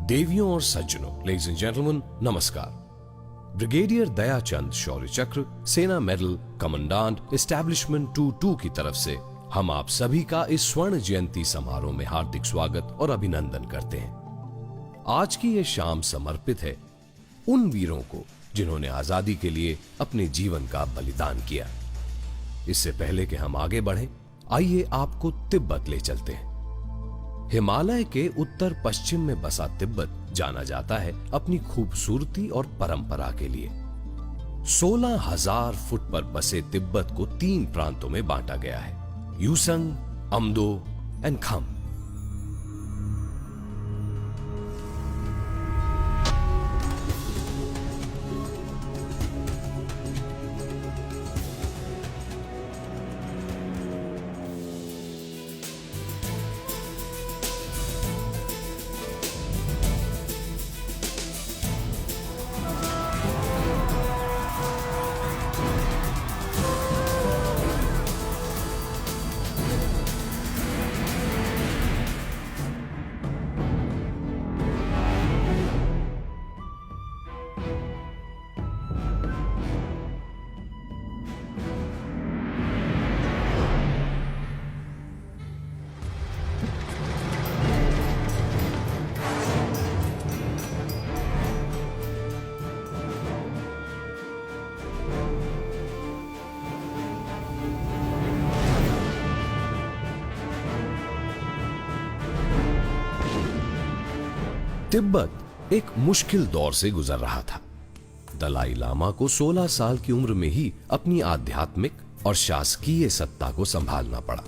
देवियों और सज्जनों, लेडीज एंड जेंटलमैन, नमस्कार। ब्रिगेडियर दयाचंद शौर्य चक्र, सेना मेडल, कमांडेंट एस्टैब्लिशमेंट 22 की तरफ से हम आप सभी का इस स्वर्ण जयंती समारोह में हार्दिक स्वागत और अभिनंदन करते हैं। आज की ये शाम समर्पित है उन वीरों को जिन्होंने आजादी के लिए अपने जीवन का बलिदान किया। इससे पहले कि हम आगे बढ़ें, आइए आपको तिब्बत ले चलते हैं। हिमालय के उत्तर पश्चिम में बसा तिब्बत जाना जाता है अपनी खूबसूरती और परंपरा के लिए। 16,000 फुट पर बसे तिब्बत को 3 प्रांतों में बांटा गया है, यूसंग, अम्दो एंड खम। तिब्बत एक मुश्किल दौर से गुजर रहा था। दलाई लामा को 16 साल की उम्र में ही अपनी आध्यात्मिक और शासकीय सत्ता को संभालना पड़ा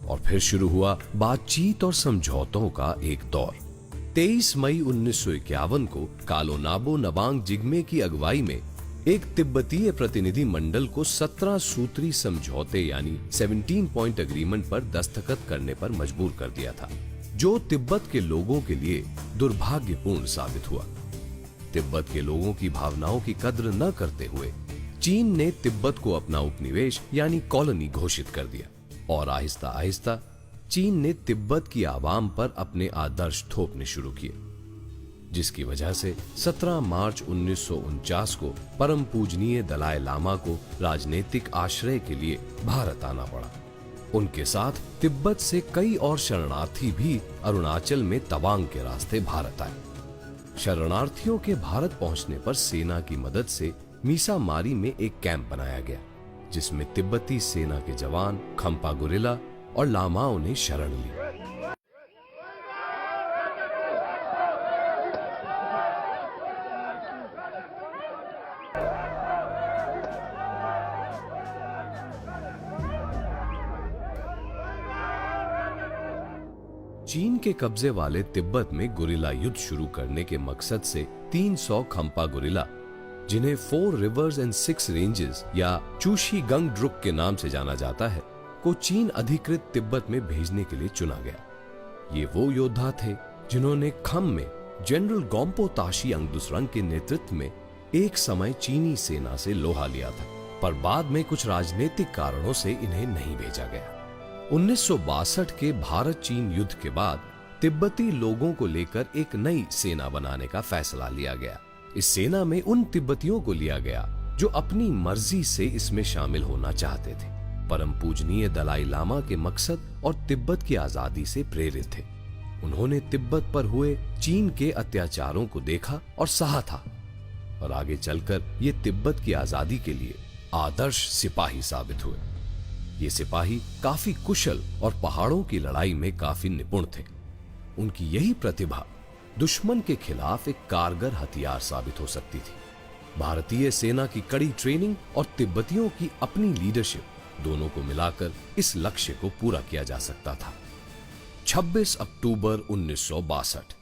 और फिर शुरू हुआ बातचीत और समझौतों का एक दौर। 23 मई 1951 को कालो नाबो नबांग जिग्मे की अगुवाई में एक तिब्बतीय प्रतिनिधि मंडल को 17 सूत्री समझौते यानी 17 पॉइंट एग्रीमेंट पर दस्तखत करने पर मजबूर कर दिया था, जो तिब्बत के लोगों के लिए दुर्भाग्यपूर्ण साबित हुआ। तिब्बत के लोगों की भावनाओं की कद्र न करते हुए चीन ने तिब्बत को अपना उपनिवेश यानी कॉलोनी घोषित कर दिया और आहिस्ता आहिस्ता चीन ने तिब्बत की आवाम पर अपने आदर्श थोपने शुरू किए, जिसकी वजह से 17 मार्च 1949 को परम पूजनीय दलाई लामा को राजनीतिक आश्रय के लिए भारत आना पड़ा। उनके साथ तिब्बत से कई और शरणार्थी भी अरुणाचल में तवांग के रास्ते भारत आए। शरणार्थियों के भारत पहुंचने पर सेना की मदद से मीसामारी में एक कैंप बनाया गया, जिसमें तिब्बती सेना के जवान, खम्पा गुरिल्ला और लामाओं ने शरण ली। चीन के कब्जे वाले तिब्बत में गुरिल्ला युद्ध शुरू करने के मकसद से 300 खम्पा गुरिल्ला, जिन्हें 4 रिवर्स एंड 6 रेंजेस या चूशी गंग ड्रुक के नाम से जाना जाता है, को चीन अधिकृत तिब्बत में भेजने के लिए चुना गया। ये वो योद्धा थे जिन्होंने खम में जनरल गोम्पो ताशी अंगदुसरंग के नेतृत्व में एक समय चीनी सेना से लोहा लिया था, पर बाद में कुछ राजनीतिक कारणों से इन्हें नहीं भेजा गया। 1962 के भारत चीन युद्ध के बाद तिब्बती लोगों को लेकर एक नई सेना बनाने का फैसला लिया गया। इस सेना में उन तिब्बतियों को लिया गया जो अपनी मर्जी से इसमें शामिल होना चाहते थे, परम पूजनीय दलाई लामा के मकसद और तिब्बत की आजादी से प्रेरित थे। उन्होंने तिब्बत पर हुए चीन के अत्याचारों को देखा और सहा था और आगे चलकर ये तिब्बत की आजादी के लिए आदर्श सिपाही साबित हुए। ये सिपाही काफी कुशल और पहाड़ों की लड़ाई में काफी निपुण थे। उनकी यही प्रतिभा दुश्मन के खिलाफ एक कारगर हथियार साबित हो सकती थी। भारतीय सेना की कड़ी ट्रेनिंग और तिब्बतियों की अपनी लीडरशिप, दोनों को मिलाकर इस लक्ष्य को पूरा किया जा सकता था। 26 अक्टूबर 1962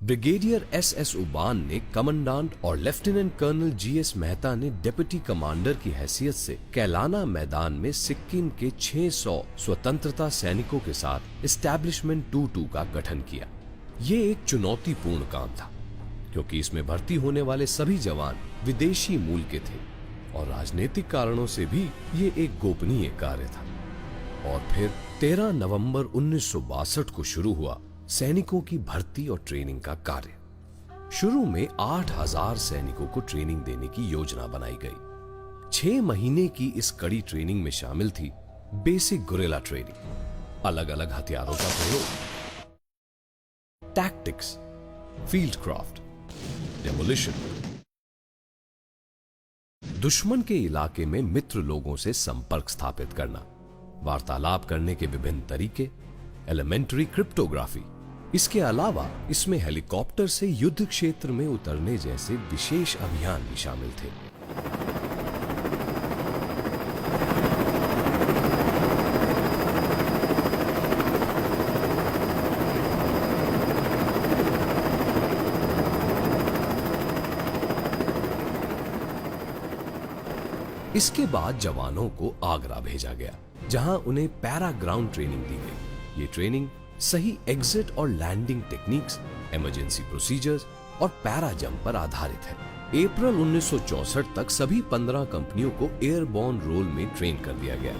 ब्रिगेडियर एस उबान ने कमांडेंट और लेफ्टिनेंट कर्नल GS मेहता ने डिप्टी कमांडर की हैसियत से कैलाना मैदान में सिक्किम के 600 स्वतंत्रता सैनिकों के साथ एस्टैब्लिशमेंट 22 का गठन किया। ये एक चुनौतीपूर्ण काम था, क्योंकि इसमें भर्ती होने वाले सभी जवान विदेशी मूल के थे और राजनीतिक कारणों से भी ये एक गोपनीय कार्य था। और फिर 13 नवंबर 1962 को शुरू हुआ सैनिकों की भर्ती और ट्रेनिंग का कार्य। शुरू में 8,000 सैनिकों को ट्रेनिंग देने की योजना बनाई गई। 6 महीने की इस कड़ी ट्रेनिंग में शामिल थी बेसिक गुरिल्ला ट्रेनिंग, अलग अलग हथियारों का प्रयोग, टैक्टिक्स, फील्ड क्राफ्ट, डेमोलिशन, दुश्मन के इलाके में मित्र लोगों से संपर्क स्थापित करना, वार्तालाप करने के विभिन्न तरीके, एलिमेंट्री क्रिप्टोग्राफी। इसके अलावा इसमें हेलीकॉप्टर से युद्ध क्षेत्र में उतरने जैसे विशेष अभियान भी शामिल थे। इसके बाद जवानों को आगरा भेजा गया, जहां उन्हें पैरा ग्राउंड ट्रेनिंग दी गई। ये ट्रेनिंग सही एग्जिट और लैंडिंग टेक्निक्स, इमरजेंसी प्रोसीजर्स और पैरा जंप पर आधारित है। अप्रैल 1964 तक सभी 15 कंपनियों को एयरबॉर्न रोल में ट्रेन कर दिया गया।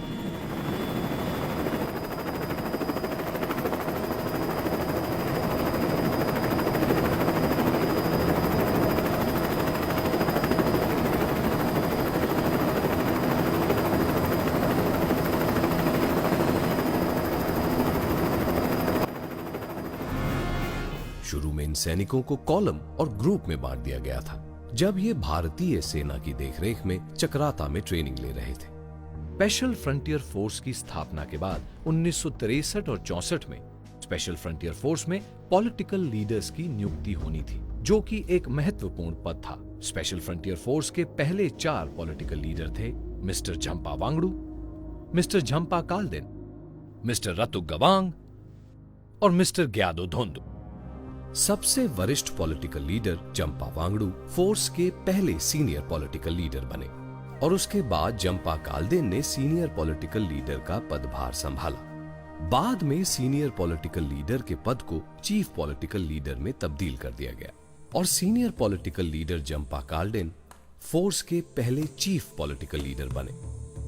शुरू में इन सैनिकों को कॉलम और ग्रुप में बांट दिया गया था, जब ये भारतीय सेना की देखरेख में चक्राता में ट्रेनिंग ले रहे थे। स्पेशल फ्रंटियर फोर्स की स्थापना के बाद 1963 और 64 में स्पेशल फ्रंटियर फोर्स में पॉलिटिकल लीडर्स की नियुक्ति होनी थी, जो कि एक महत्वपूर्ण पद था। स्पेशल फ्रंटियर फोर्स के पहले 4 पॉलिटिकल लीडर थे मिस्टर झंपा वांगडू, मिस्टर झंपा कालदेन, मिस्टर रतु गवांग और मिस्टर ग्यादो धोंदू। सबसे वरिष्ठ पॉलिटिकल लीडर झंपा वांगडू फोर्स के पहले सीनियर पॉलिटिकल लीडर बने और उसके बाद झंपा कालदेन ने सीनियर पॉलिटिकल लीडर का पदभार संभाला। बाद में सीनियर पॉलिटिकल लीडर के पद को चीफ पॉलिटिकल लीडर में तब्दील कर दिया गया और सीनियर पॉलिटिकल लीडर झंपा कालदेन फोर्स के पहले चीफ पॉलिटिकल लीडर बने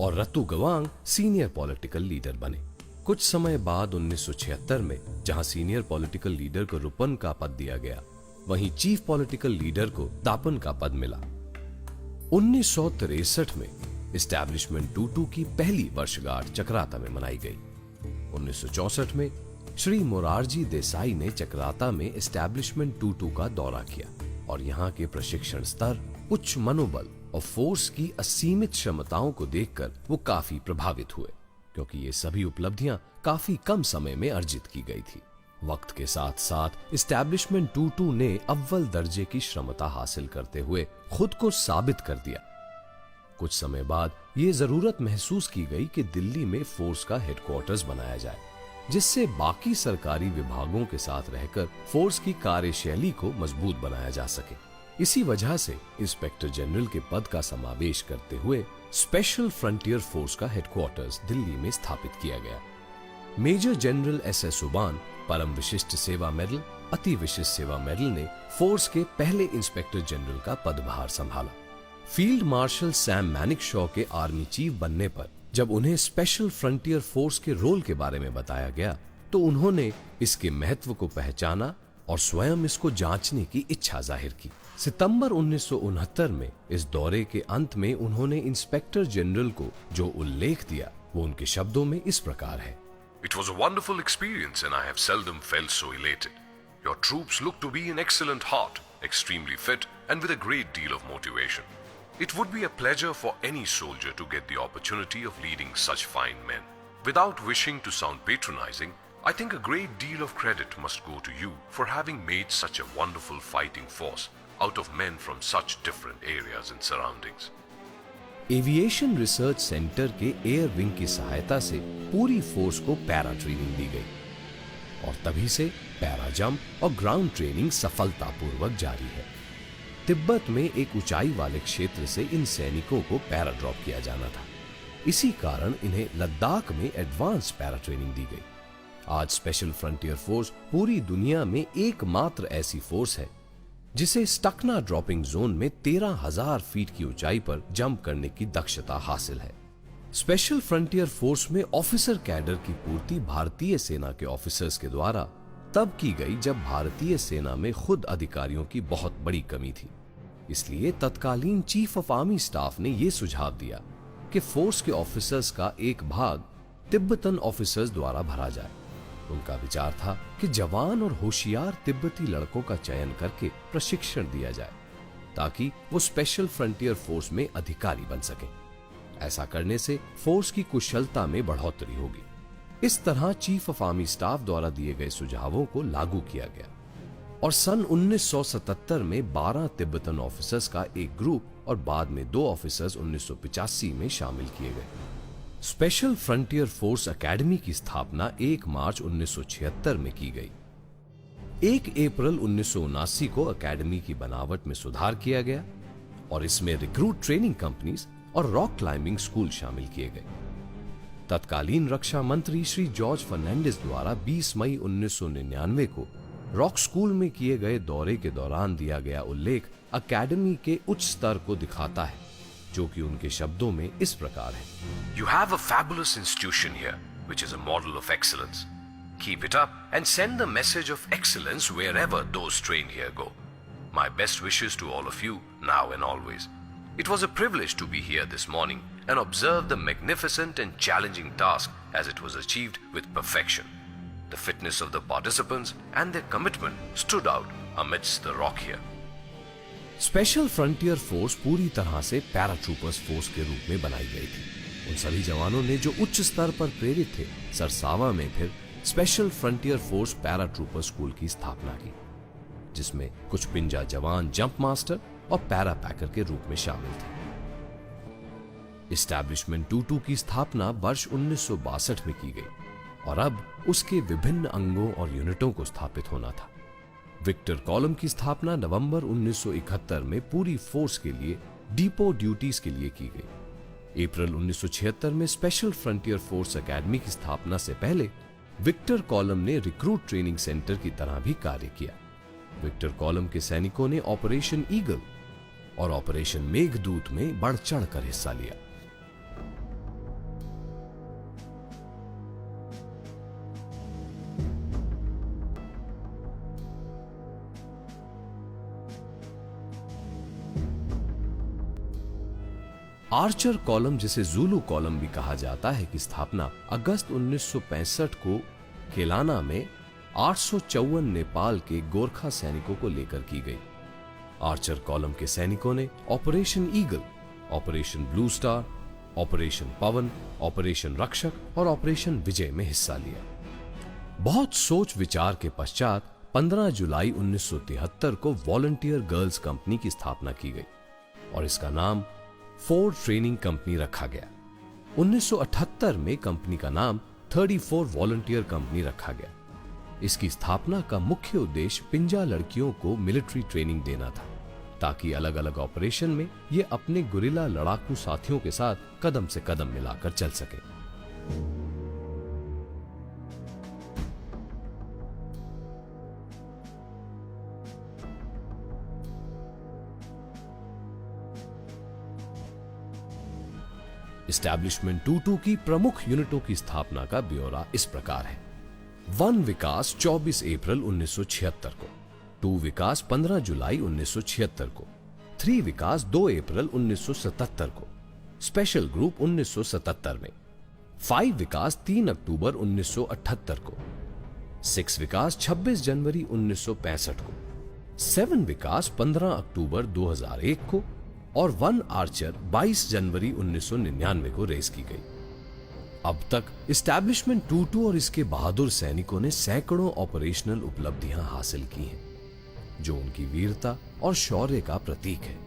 और रतु गवांग सीनियर पॉलिटिकल लीडर बने। कुछ समय बाद 1976 में जहां सीनियर पॉलिटिकल लीडर को रुपन का पद दिया गया, वहीं चीफ पॉलिटिकल लीडर को दापन का पद मिला। 1963 में एस्टैब्लिशमेंट 22 की पहली वर्षगांठ चक्राता में मनाई गई। 1964 में श्री मोरारजी देसाई ने चक्राता में एस्टैब्लिशमेंट 22 का दौरा किया और यहाँ के प्रशिक्षण स्तर, उच्च मनोबल और फोर्स की असीमित क्षमताओं को देखकर वो काफी प्रभावित हुए, क्योंकि ये सभी उपलब्धियां काफी कम समय में अर्जित की गई थी। वक्त के साथ साथ एस्टैब्लिशमेंट 22 ने अव्वल दर्जे की क्षमता हासिल करते हुए खुद को साबित कर दिया। कुछ समय बाद ये जरूरत महसूस की गई कि दिल्ली में फोर्स का हेडक्वार्टर्स बनाया जाए, जिससे बाकी सरकारी विभागों के साथ रहकर फोर्स की कार्यशैली को मजबूत बनाया जा सके। इसी वजह से इंस्पेक्टर जनरल के पद का समावेश करते हुए स्पेशल फ्रंटियर फोर्स का हेडक्वार्टर्स दिल्ली में स्थापित किया गया। Major general SS. सुबान परम विशिष्ट सेवा मेडल, अति विशिष्ट सेवा मेडल ने फोर्स के पहले इंस्पेक्टर जनरल का पदभार संभाला। फील्ड मार्शल सैम मैनिकशॉ के आर्मी चीफ बनने पर जब उन्हें स्पेशल फ्रंटियर फोर्स के रोल के बारे में बताया गया, तो उन्होंने इसके महत्व को पहचाना और स्वयं इसको जांचने की इच्छा जाहिर की। सितंबर 1969 में इस दौरे के अंत में उन्होंने इंस्पेक्टर जनरल को जो उल्लेख दिया, वो उनके शब्दों में इस प्रकार है। It was a wonderful experience and I have seldom felt so elated. Your troops look to be in excellent heart, extremely fit and with a great deal of motivation. It would be a pleasure for any soldier to get the opportunity of leading such fine men. Without wishing to sound patronizing, I think a great deal of credit must go to you for having made such a wonderful fighting force out of men from such different areas and surroundings. Aviation research centre के air wing की सहायता से पूरी force को para training दी गई और तभी से पैरा जंप और ग्राउंड ट्रेनिंग सफलतापूर्वक जारी है। तिब्बत में एक ऊंचाई वाले क्षेत्र से इन सैनिकों को पैरा ड्रॉप किया जाना था। इसी कारण इन्हें लद्दाख में एडवांस पैरा ट्रेनिंग दी गई। आज स्पेशल फ्रंटियर फोर्स पूरी दुनिया में एकमात्र ऐसी फोर्स है जिसे स्टकना ड्रॉपिंग जोन में 13,000 फीट की ऊंचाई पर जंप करने की दक्षता हासिल है। स्पेशल फ्रंटियर फोर्स में ऑफिसर कैडर की पूर्ति भारतीय सेना के ऑफिसर्स के द्वारा तब की गई जब भारतीय सेना में खुद अधिकारियों की बहुत बड़ी कमी थी। इसलिए तत्कालीन चीफ ऑफ आर्मी स्टाफ ने यह सुझाव दिया कि फोर्स के ऑफिसर्स का एक भाग तिब्बतन ऑफिसर्स द्वारा भरा जाए। उनका विचार था कि जवान और होशियार तिब्बती लड़कों का चयन करके प्रशिक्षण दिया जाए ताकि वो स्पेशल फ्रंटियर फोर्स में अधिकारी बन सकें। ऐसा करने से फोर्स की कुशलता में बढ़ोतरी होगी। इस तरह चीफ ऑफ आर्मी स्टाफ द्वारा दिए गए सुझावों को लागू किया गया और सन 1977 में 12 तिब्बतन ऑफिसर्स का एक ग्रुप और बाद में 2 ऑफिसर्स 1985 में शामिल किए गए। स्पेशल फ्रंटियर फोर्स एकेडमी की स्थापना 1 मार्च 1976 में की गई। 1 अप्रैल 1979 को एकेडमी की बनावट में सुधार किया गया और इसमें रिक्रूट ट्रेनिंग कंपनीज और रॉक क्लाइंबिंग स्कूल शामिल किए गए। तत्कालीन रक्षा मंत्री श्री जॉर्ज फर्नांडिस द्वारा 20 मई 1999 को रॉक स्कूल में किए गए दौरे के दौरान दिया गया उल्लेख एकेडमी के उच्च स्तर को दिखाता है, जो कि उनके शब्दों में इस प्रकार है। You have a fabulous institution here, which is a model of excellence. Keep it up and send the message of excellence wherever those trained here go. My best wishes to all of you, now and always. It was a privilege to be here this morning and observe the magnificent and challenging task as it was achieved with perfection. The fitness of the participants and their commitment stood out amidst the rock here. Special frontier force पूरी तरह से paratroopers force के रूप में बनाई गई थी। उन सभी जवानों ने जो उच्च स्तर पर प्रेरित थे, सरसावा में फिर special frontier force paratrooper school की स्थापना की, जिसमें कुछ पिंजा जवान जंप मास्टर और पैरा पैकर के रूप में शामिल थे। इस्टेब्लिशमेंट 22 की स्थापना वर्ष 1962 में की गई और अब उसके विभिन्न अंगों और यूनिटों को स्थापित होना था। विक्टर कॉलम की स्थापना नवंबर 1971 में पूरी फोर्स के लिए डिपो ड्यूटीज के लिए की गई। अप्रैल 1976 में स्पेशल फ्रंटियर फोर्स एकेडमी की स्थापना से पहले विक्टर कॉलम ने रिक्रूट ट्रेनिंग सेंटर की तरह भी कार्य किया। विक्टर कॉलम के सैनिकों ने ऑपरेशन ईगल और ऑपरेशन मेघदूत में बढ़ चढ़कर हिस्सा लिया। आर्चर कॉलम, जिसे जूलू कॉलम भी कहा जाता है, की स्थापना अगस्त 1965 को केलाना में 854 नेपाल के गोरखा सैनिकों को लेकर की गई। आर्चर कॉलम के सैनिकों ने Operation Eagle, Operation Blue Star, Operation Pawan, Operation Rakshak और ऑपरेशन विजय में हिस्सा लिया। बहुत सोच विचार के पश्चात 15 जुलाई 1973 को वॉलंटियर गर्ल्स कंपनी की स्थापना की गई और इसका नाम फोर्ड ट्रेनिंग कंपनी रखा गया। 1978 में कंपनी का नाम 34 वॉलंटियर कंपनी रखा गया। इसकी स्थापना का मुख्य उद्देश्य पिंजा लड़कियों को मिलिट्री ट्रेनिंग देना था, ताकि अलग अलग ऑपरेशन में ये अपने गुरिल्ला लड़ाकू साथियों के साथ कदम से कदम मिलाकर चल सके। इस्टेब्लिशमेंट 22 की प्रमुख यूनिटों की स्थापना का ब्यौरा इस प्रकार है। 1 विकास 24 अप्रैल 1976 को, 2 विकास 15 जुलाई 1976 को, 3 विकास 2 अप्रैल 1977 को, स्पेशल ग्रुप 1977 में, 5 विकास 3 अक्टूबर 1978 को, 6 विकास 26 जनवरी 1965 को, 7 विकास 15 अक्टूबर 2001 को और 1 आर्चर 22 जनवरी 1999 को रेस की गई। अब तक इस्टेब्लिशमेंट 22 और इसके बहादुर सैनिकों ने सैकड़ों ऑपरेशनल उपलब्धियां हासिल की हैं, जो उनकी वीरता और शौर्य का प्रतीक है।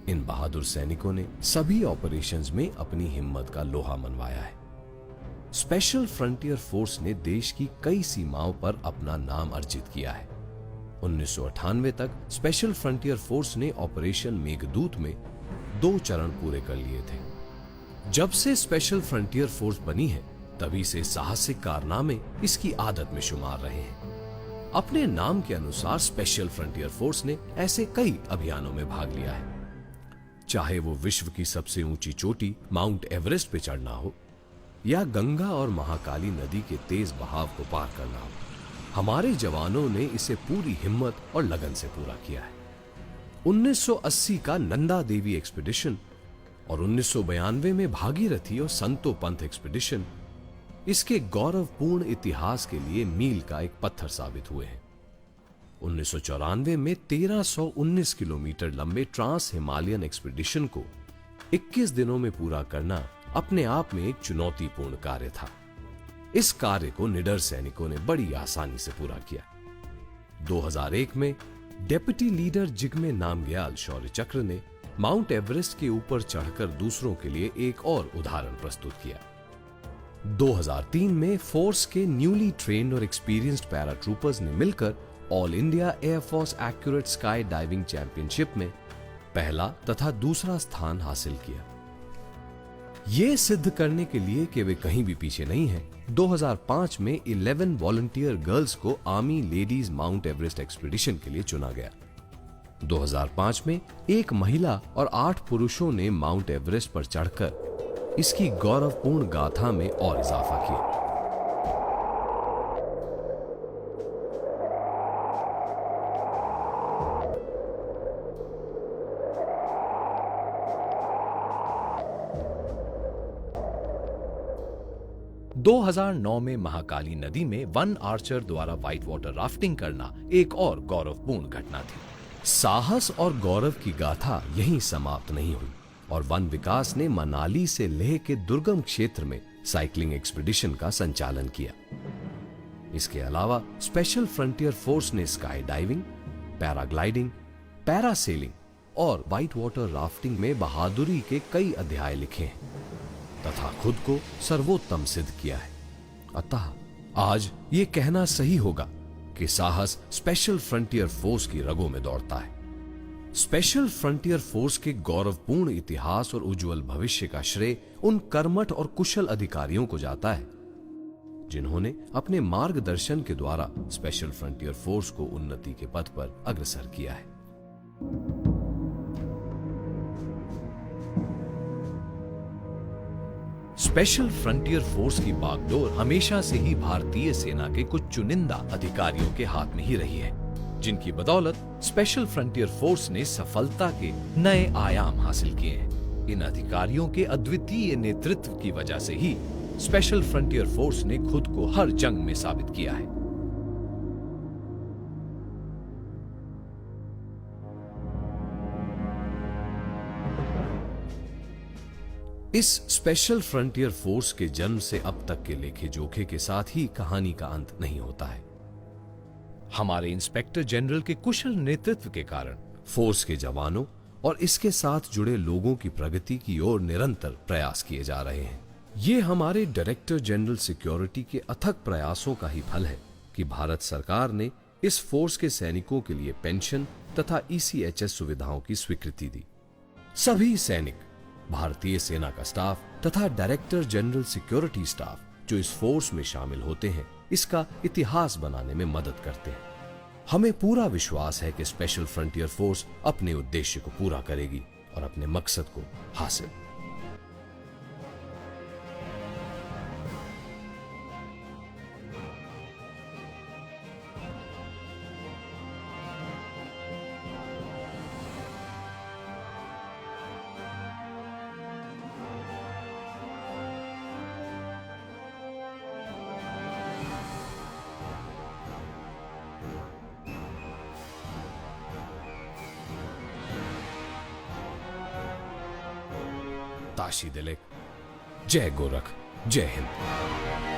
इन बहादुर सैनिकों ने सभी ऑपरेशंस में अपनी हिम्मत का लोहा मनवाया है। स्पेशल फ्रंटियर फोर्स ने देश की कई सीमाओं पर अपना नाम अर्जित किया है। 1998 तक स्पेशल फ्रंटियर फोर्स ने ऑपरेशन मेघदूत में 2 चरण पूरे कर लिए थे। जब से स्पेशल फ्रंटियर फोर्स बनी है, तभी से साहसिक कारनामे इसकी आदत में शुमार रहे हैं। अपने नाम के अनुसार स्पेशल फ्रंटियर फोर्स ने ऐसे कई अभियानों में भाग लिया है, चाहे वो विश्व की सबसे ऊंची चोटी माउंट एवरेस्ट पे चढ़ना हो या गंगा और महाकाली नदी के तेज बहाव को पार करना हो। हमारे जवानों ने इसे पूरी हिम्मत और लगन से पूरा किया है। 1980 का नंदा देवी एक्सपीडिशन और 1992 में भागीरथी और संतो पंथ एक्सपीडिशन इसके गौरवपूर्ण इतिहास के लिए मील का एक पत्थर साबित हुए हैं। 1994 में 1319 किलोमीटर लंबे ट्रांस हिमालयन एक्सपीडिशन को 21 दिनों में पूरा करना अपने आप में एक चुनौतीपूर्ण कार्य था। इस कार्य को निडर सैनिकों ने बड़ी आसानी से पूरा किया। 2001 में डेप्यूटी लीडर जिग्मे नामग्याल शौर्य चक्र ने माउंट एवरेस्ट के ऊपर चढ़कर दूसरों के लिए एक और उदाहरण प्रस्तुत किया। 2003 में फोर्स के न्यूली ट्रेन्ड और एक्सपीरियंस्ड पैराट्रूपर्स ने मिलकर all India air force accurate sky diving championship में पहला तथा दूसरा स्थान हासिल किया। यह सिद्ध करने के लिए कि वे कहीं भी पीछे नहीं हैं, 2005 में 11 वॉलंटियर गर्ल्स को army ladies mount Everest expedition के लिए चुना गया। 2005 में एक महिला और 8 पुरुषों ने माउंट एवरेस्ट पर चढ़कर इसकी गौरवपूर्ण गाथा में और इजाफा किया। दो 2009 में महाकाली नदी में वन आर्चर द्वारा व्हाइट वाटर राफ्टिंग करना एक और गौरवपूर्ण घटना थी। साहस और गौरव की गाथा यहीं समाप्त नहीं हुई और वन विकास ने मनाली से लेह के दुर्गम क्षेत्र में साइकिलिंग एक्सपीडिशन का संचालन किया। इसके अलावा स्पेशल फ्रंटियर फोर्स ने स्काई डाइविंग, पैराग्लाइडिंग, पैरासेलिंग और व्हाइट वाटर राफ्टिंग में बहादुरी के कई अध्याय लिखे हैं तथा खुद को सर्वोत्तम सिद्ध किया है। अतः आज ये कहना सही होगा कि साहस स्पेशल फ्रंटियर फोर्स की रगों में दौड़ता है। स्पेशल फ्रंटियर फोर्स के गौरवपूर्ण इतिहास और उज्जवल भविष्य का श्रेय उन कर्मठ और कुशल अधिकारियों को जाता है जिन्होंने अपने मार्गदर्शन के द्वारा स्पेशल फ्रंटियर फोर्स को उन्नति के पथ पर अग्रसर किया है। स्पेशल फ्रंटियर फोर्स की बागडोर हमेशा से ही भारतीय सेना के कुछ चुनिंदा अधिकारियों के हाथ में ही रही है, जिनकी बदौलत स्पेशल फ्रंटियर फोर्स ने सफलता के नए आयाम हासिल किए हैं। इन अधिकारियों के अद्वितीय नेतृत्व की वजह से ही स्पेशल फ्रंटियर फोर्स ने खुद को हर जंग में साबित किया है। इस स्पेशल फ्रंटियर फोर्स के जन्म से अब तक के लेखे जोखे के साथ ही कहानी का अंत नहीं होता है। हमारे इंस्पेक्टर जनरल के कुशल नेतृत्व के कारण फोर्स के जवानों और इसके साथ जुड़े लोगों की प्रगति की ओर निरंतर प्रयास किए जा रहे हैं। ये हमारे डायरेक्टर जनरल सिक्योरिटी के अथक प्रयासों का ही फल है कि भारत सरकार ने इस फोर्स के सैनिकों के लिए पेंशन तथा ECHS सुविधाओं की स्वीकृति दी। सभी सैनिक, भारतीय सेना का स्टाफ तथा डायरेक्टर जनरल सिक्योरिटी स्टाफ जो इस फोर्स में शामिल होते हैं, इसका इतिहास बनाने में मदद करते हैं। हमें पूरा विश्वास है कि स्पेशल फ्रंटियर फोर्स अपने उद्देश्य को पूरा करेगी और अपने मकसद को हासिल। ताशी दिलेक, जय गोरख, जय हिंद।